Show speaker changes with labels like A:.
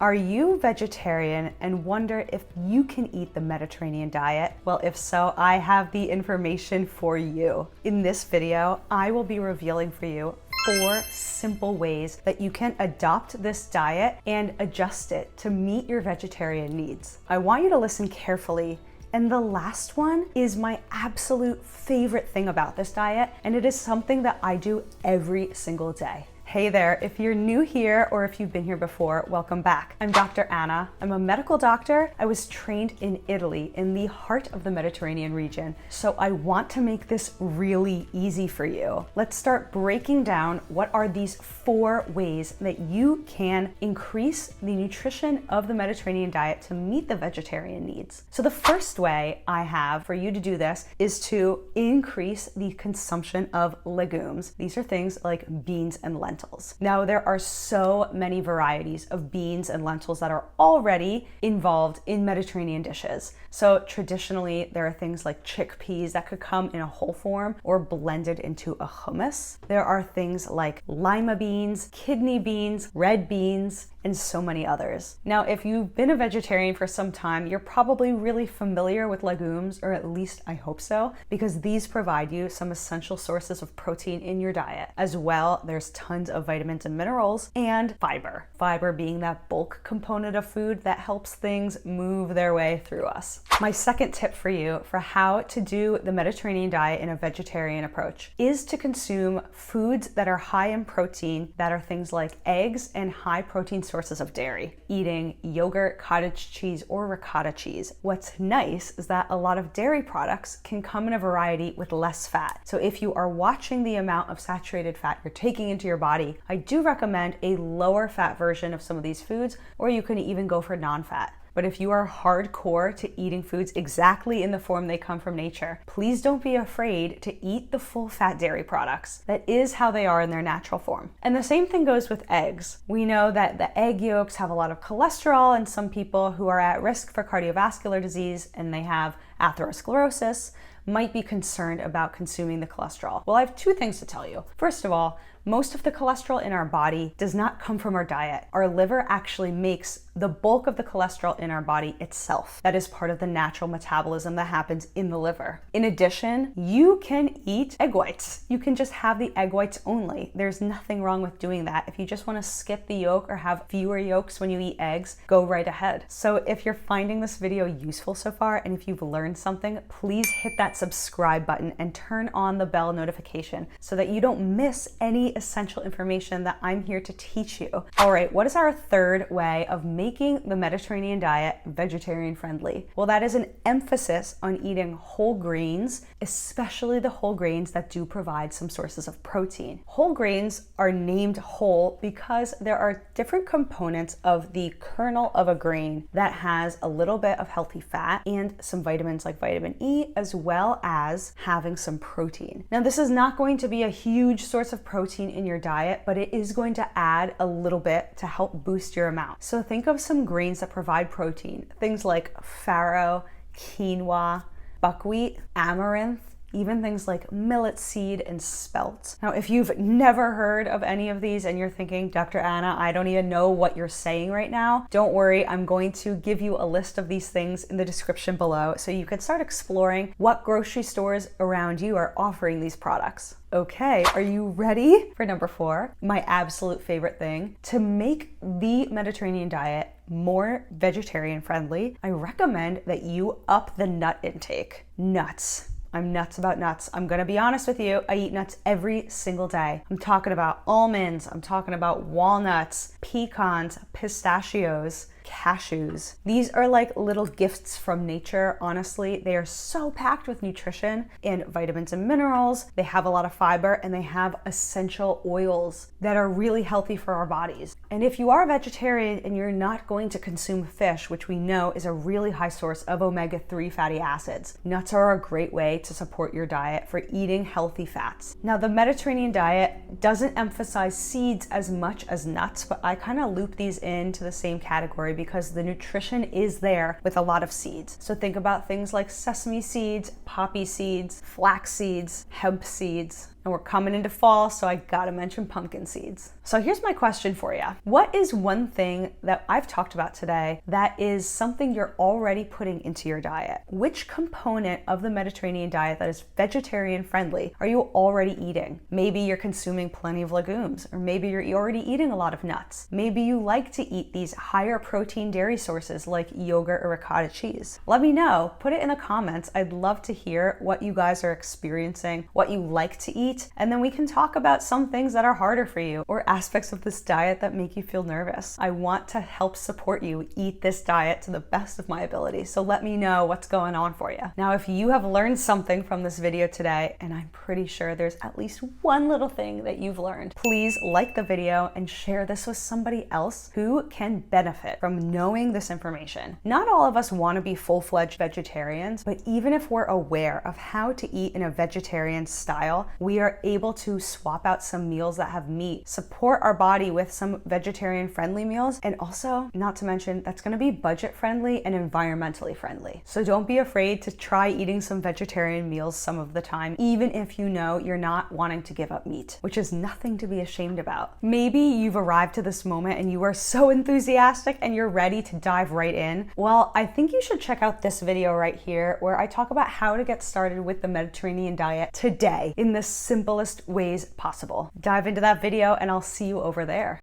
A: Are you vegetarian and wonder if you can eat the Mediterranean diet? Well, if so, I have the information for you. In this video, I will be revealing for you 4 simple ways that you can adopt this diet and adjust it to meet your vegetarian needs. I want you to listen carefully. And the last one is my absolute favorite thing about this diet, and it is something that I do every single day. Hey there, if you're new here or if you've been here before, welcome back. I'm Dr. Anna. I'm a medical doctor. I was trained in Italy, in the heart of the Mediterranean region. So I want to make this really easy for you. Let's start breaking down what are these 4 ways that you can increase the nutrition of the Mediterranean diet to meet the vegetarian needs. So the first way I have for you to do this is to increase the consumption of legumes. These are things like beans and lentils. Now, there are so many varieties of beans and lentils that are already involved in Mediterranean dishes. So traditionally, there are things like chickpeas that could come in a whole form or blended into a hummus. There are things like lima beans, kidney beans, red beans, and so many others. Now, if you've been a vegetarian for some time, you're probably really familiar with legumes, or at least I hope so, because these provide you some essential sources of protein in your diet. As well, there's tons of vitamins and minerals and fiber. Fiber being that bulk component of food that helps things move their way through us. My second tip for you for how to do the Mediterranean diet in a vegetarian approach is to consume foods that are high in protein, that are things like eggs and high protein sources of dairy. Eating yogurt, cottage cheese, or ricotta cheese. What's nice is that a lot of dairy products can come in a variety with less fat. So if you are watching the amount of saturated fat you're taking into your body, I do recommend a lower fat version of some of these foods, or you can even go for non-fat. But if you are hardcore to eating foods exactly in the form they come from nature, please don't be afraid to eat the full fat dairy products. That is how they are in their natural form. And the same thing goes with eggs. We know that the egg yolks have a lot of cholesterol, and some people who are at risk for cardiovascular disease and they have atherosclerosis might be concerned about consuming the cholesterol. Well, I have 2 things to tell you. First of all, most of the cholesterol in our body does not come from our diet. Our liver actually makes the bulk of the cholesterol in our body itself. That is part of the natural metabolism that happens in the liver. In addition, you can eat egg whites. You can just have the egg whites only. There's nothing wrong with doing that. If you just want to skip the yolk or have fewer yolks when you eat eggs, go right ahead. So if you're finding this video useful so far, and if you've learned something, please hit that subscribe button and turn on the bell notification so that you don't miss any essential information that I'm here to teach you. All right, what is our third way of making the Mediterranean diet vegetarian friendly? Well, that is an emphasis on eating whole grains, especially the whole grains that do provide some sources of protein. Whole grains are named whole because there are different components of the kernel of a grain that has a little bit of healthy fat and some vitamins like vitamin E, as well as having some protein. Now, this is not going to be a huge source of protein in your diet, but it is going to add a little bit to help boost your amount. So think of some grains that provide protein, things like farro, quinoa, buckwheat, amaranth, even things like millet seed and spelt. Now, if you've never heard of any of these and you're thinking, Dr. Anna, I don't even know what you're saying right now, don't worry, I'm going to give you a list of these things in the description below so you can start exploring what grocery stores around you are offering these products. Okay, are you ready for number 4? My absolute favorite thing. To make the Mediterranean diet more vegetarian friendly, I recommend that you up the nut intake. Nuts. I'm nuts about nuts. I'm gonna be honest with you, I eat nuts every single day. I'm talking about almonds, I'm talking about walnuts, pecans, pistachios, cashews. These are like little gifts from nature. Honestly, they are so packed with nutrition and vitamins and minerals. They have a lot of fiber and they have essential oils that are really healthy for our bodies. And if you are a vegetarian and you're not going to consume fish, which we know is a really high source of omega-3 fatty acids, nuts are a great way to support your diet for eating healthy fats. Now, the Mediterranean diet doesn't emphasize seeds as much as nuts, but I kind of loop these into the same category because the nutrition is there with a lot of seeds. So think about things like sesame seeds, poppy seeds, flax seeds, hemp seeds. And we're coming into fall, so I gotta mention pumpkin seeds. So here's my question for you. What is one thing that I've talked about today that is something you're already putting into your diet? Which component of the Mediterranean diet that is vegetarian friendly are you already eating? Maybe you're consuming plenty of legumes, or maybe you're already eating a lot of nuts. Maybe you like to eat these higher protein dairy sources like yogurt or ricotta cheese. Let me know. Put it in the comments. I'd love to hear what you guys are experiencing, what you like to eat, and then we can talk about some things that are harder for you or aspects of this diet that make you feel nervous. I want to help support you eat this diet to the best of my ability, so let me know what's going on for you. Now, if you have learned something from this video today, and I'm pretty sure there's at least one little thing that you've learned, please like the video and share this with somebody else who can benefit from knowing this information. Not all of us want to be full-fledged vegetarians, but even if we're aware of how to eat in a vegetarian style, we are able to swap out some meals that have meat, support our body with some vegetarian friendly meals, and also, not to mention, that's going to be budget friendly and environmentally friendly. So don't be afraid to try eating some vegetarian meals some of the time, even if you know you're not wanting to give up meat, which is nothing to be ashamed about. Maybe you've arrived to this moment and you are so enthusiastic and you're ready to dive right in. Well, I think you should check out this video right here where I talk about how to get started with the Mediterranean diet today in the simplest ways possible. Dive into that video and I'll see you over there.